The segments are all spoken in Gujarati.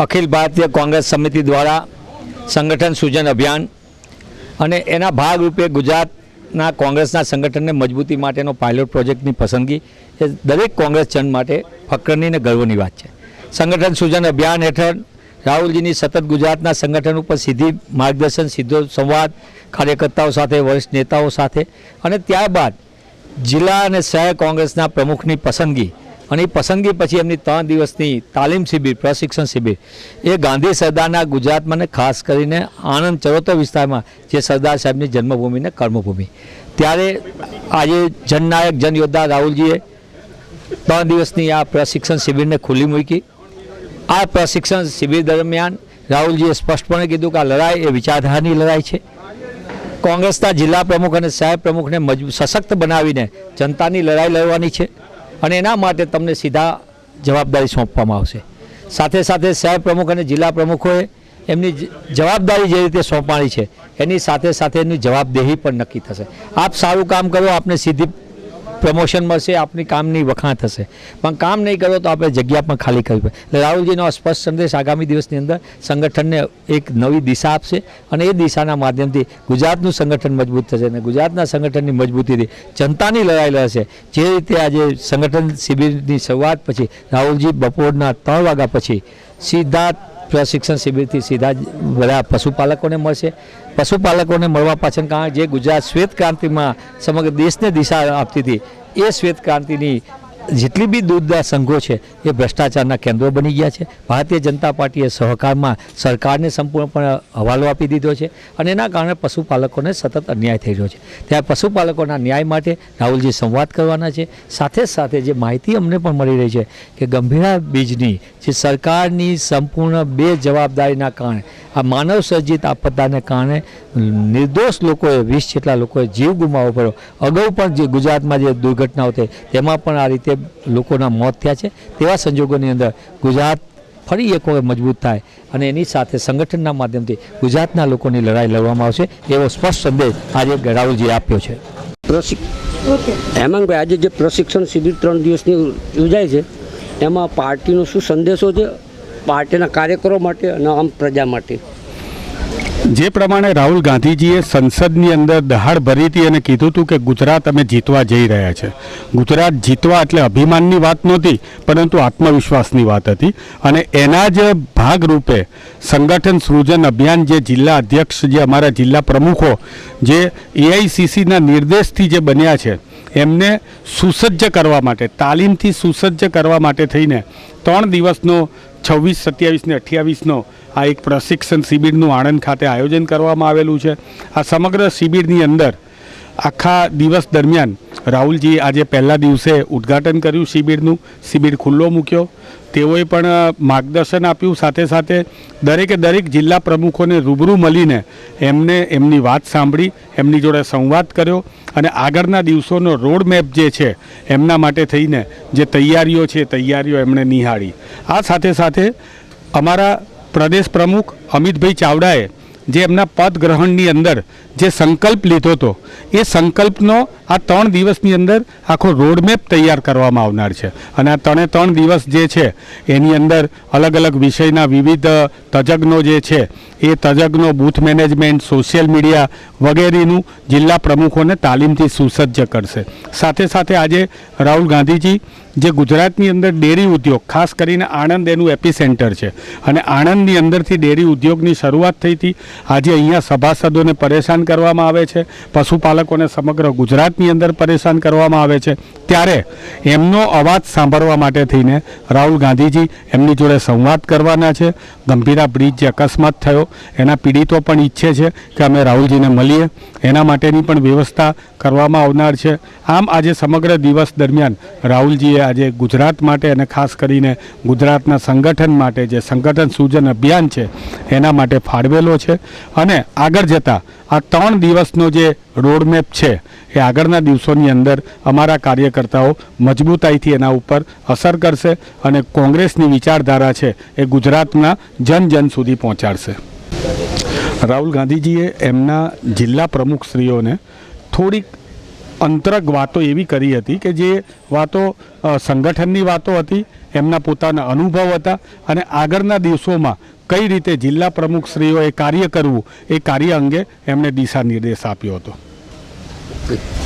अखिल भारतीय कांग्रेस समिति द्वारा संगठन सूजन अभियान અને એના ભાગરૂપે ગુજરાતના કોંગ્રેસના સંગઠનને મજબૂતી માટેનો પાયલોટ પ્રોજેક્ટની પસંદગી એ દરેક કોંગ્રેસ જન માટે ફક્રની અને ગર્વની વાત છે। સંગઠન સૂજન અભિયાન હેઠળ રાહુલજીની સતત ગુજરાતના સંગઠન ઉપર સીધી માર્ગદર્શન, સીધો સંવાદ કાર્યકર્તાઓ સાથે, વરિષ્ઠ નેતાઓ સાથે અને ત્યારબાદ જિલ્લા અને શહેર કોંગ્રેસના પ્રમુખની પસંદગી અને એ પસંદગી પછી એમની 3 દિવસની તાલીમ શિબિર, પ્રશિક્ષણ શિબિર એ ગાંધી સરદારના ગુજરાતમાં ને ખાસ કરીને આણંદ ચરોતર વિસ્તારમાં જે સરદાર સાહેબની જન્મભૂમિ ને કર્મભૂમિ, ત્યારે આજે જનનાયક જનયોદ્ધા રાહુલજીએ 3 દિવસની આ પ્રશિક્ષણ શિબિરને ખુલ્લી મૂકી। આ પ્રશિક્ષણ શિબિર દરમિયાન રાહુલજીએ સ્પષ્ટપણે કીધું કે આ લડાઈ એ વિચારધારાની લડાઈ છે। કોંગ્રેસના જિલ્લા પ્રમુખ અને શહેર પ્રમુખને સશક્ત બનાવીને જનતાની લડાઈ લડવાની છે અને એના માટે તમને સીધા જવાબદારી સોંપવામાં આવશે। સાથે સાથે શહેર પ્રમુખ અને જિલ્લા પ્રમુખોએ એમની જવાબદારી જે રીતે સોંપવાની છે એની સાથે સાથે એની જવાબદેહી પણ નક્કી થશે। આપ સારું કામ કરો, આપને સીધી પ્રમોશન મળશે, આપની કામની વખાણ થશે, પણ કામ નહીં કરો તો આપણે જગ્યા પણ ખાલી કરવી પડે। એટલે રાહુલજીનો સ્પષ્ટ સંદેશ આગામી દિવસની અંદર સંગઠનને એક નવી દિશા આપશે અને એ દિશાના માધ્યમથી ગુજરાતનું સંગઠન મજબૂત થશે અને ગુજરાતના સંગઠનની મજબૂતીથી જનતાની લડાઈ લડશે। જે રીતે આજે સંગઠન શિબિરની શરૂઆત પછી રાહુલજી બપોરના 3 વાગ્યા પછી સીધા પ્રશિક્ષણ શિબિરથી સીધા બધા પશુપાલકોને મળશે। પશુપાલકોને મળવા પાછળ કારણ જે ગુજરાત શ્વેત ક્રાંતિમાં સમગ્ર દેશને દિશા આપતી હતી એ શ્વેત ક્રાંતિની જેટલી બી દૂધના સંઘો છે એ ભ્રષ્ટાચારના કેન્દ્રો બની ગયા છે। ભારતીય જનતા પાર્ટીએ સહકારમાં સરકારને સંપૂર્ણપણે હવાલો આપી દીધો છે અને એના કારણે પશુપાલકોને સતત અન્યાય થઈ રહ્યો છે। ત્યારે પશુપાલકોના ન્યાય માટે રાહુલજી સંવાદ કરવાના છે। સાથે સાથે જે માહિતી અમને પણ મળી રહી છે કે ગંભીરા બીજની જે સરકારની સંપૂર્ણ બેજવાબદારીના કારણે આ માનવ સર્જિત આપદાને કારણે નિર્દોષ લોકોએ 20 જેટલા લોકોએ જીવ ગુમાવવો પડ્યો। અગાઉ પણ જે ગુજરાતમાં જે દુર્ઘટનાઓ થઈ તેમાં પણ આ રીતે લોકોના મોત થયા છે। તેવા સંજોગોની અંદર ગુજરાત ફરી એક વખત મજબૂત થાય અને એની સાથે સંગઠનના માધ્યમથી ગુજરાતના લોકોની લડાઈ લડવામાં આવશે એવો સ્પષ્ટ સંદેશ આજે રાહુલજીએ આપ્યો છે। હેમાંગભાઈ, આજે જે પ્રશિક્ષણ શિબિર 3 દિવસની યોજાય છે એમાં પાર્ટીનો શું સંદેશો છે પાર્ટીના કાર્યકરો માટે અને આમ પ્રજા માટે? જે પ્રમાણે રાહુલ ગાંધીજીએ સંસદની અંદર દહાડ ભરી હતી અને કીધું હતું કે ગુજરાત અમે જીતવા જઈ રહ્યા છે। ગુજરાત જીતવા એટલે અભિમાનની વાત નહોતી પરંતુ આત્મવિશ્વાસની વાત હતી અને એના જ ભાગરૂપે સંગઠન સૃજન અભિયાન જે જિલ્લા અધ્યક્ષ, જે અમારા જિલ્લા પ્રમુખો જે એઆઈસીસીના નિર્દેશથી જે બન્યા છે એમને સુસજ્જ કરવા માટે, તાલીમથી સુસજ્જ કરવા માટે થઈને 3 દિવસનો 26, 27 ને 28નો આ એક પ્રશિક્ષણ શિબિરનું આણંદ ખાતે આયોજન કરવામાં આવેલું છે। આ સમગ્ર શિબિરની અંદર આખા દિવસ દરમિયાન રાહુલજી આજે પહેલા દિવસે ઉદ્ઘાટન કર્યું શિબિરનું, શિબિર ખુલ્લો મૂક્યો, તેઓએ પણ માર્ગદર્શન આપ્યું। સાથે સાથે દરેક જિલ્લા પ્રમુખોને રૂબરૂ મળીને એમને એમની વાત સાંભળી, એમની જોડે સંવાદ કર્યો અને આગળના દિવસોનો રોડ મેપ જે છે એમના માટે થઈને જે તૈયારીઓ છે તૈયારીઓ એમણે નિહાળી। આ સાથે સાથે અમારા પ્રદેશ પ્રમુખ અમિતભાઈ ચાવડાએ જે એમના પદ ગ્રહણની અંદર જે સંકલ્પ લીધો હતો એ સંકલ્પનો આ 3 દિવસની અંદર આખો રોડમેપ તૈયાર કરવામાં આવનાર છે અને આ 3 દિવસ જે છે એની અંદર અલગ અલગ વિષયના વિવિધ તજજ્ઞો જે છે એ તજજ્ઞો બૂથ મેનેજમેન્ટ, સોશિયલ મીડિયા વગેરેનું જિલ્લા પ્રમુખોને તાલીમથી સુસજ્જ કરશે। સાથે સાથે આજે રાહુલ ગાંધીજી જે ગુજરાતની અંદર ડેરી ઉદ્યોગ, ખાસ કરીને આણંદ એનું એપિસેન્ટર છે અને આણંદની અંદરથી ડેરી ઉદ્યોગની શરૂઆત થઈ હતી। આજે અહીંયા સભાસદોને પરેશાન કરવામાં આવે છે, પશુપાલકોને સમગ્ર ગુજરાતની અંદર પરેશાન કરવામાં આવે છે, ત્યારે એમનો અવાજ સાંભળવા માટે થઈને રાહુલ ગાંધીજી એમની જોડે સંવાદ કરવાના છે। ગંભીરા બ્રિજ જે અકસ્માત થયો એના પીડિતો પણ ઈચ્છે છે કે અમે રાહુલજીને મળીએ, એના માટેની પણ વ્યવસ્થા કરવામાં આવનાર છે। આમ આજે સમગ્ર દિવસ દરમિયાન રાહુલજીએ આજે ગુજરાત માટે અને ખાસ કરીને ગુજરાતના સંગઠન માટે જે સંગઠન સૂજન અભિયાન છે એના માટે ફાળવેલો છે અને આગળ જતાં આ 3 દિવસનો જે રોડમેપ છે એ આગળના દિવસોની અંદર અમારા કાર્યકર્તાઓ મજબૂતાઈથી એના ઉપર અસર કરશે અને કોંગ્રેસની વિચારધારા છે એ ગુજરાતના જન સુધી પહોંચાડશે। રાહુલ ગાંધીજીએ એમના જિલ્લા પ્રમુખશ્રીઓને થોડીક અંતરંગ વાતો એવી કરી હતી કે જે વાતો સંગઠનની વાતો હતી, એમના પોતાના અનુભવ હતા અને આગળના દિવસોમાં કઈ રીતે જિલ્લા પ્રમુખશ્રીઓએ કાર્ય કરવું એ કાર્ય અંગે એમણે દિશા નિર્દેશ આપ્યો હતો.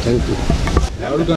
Thank you.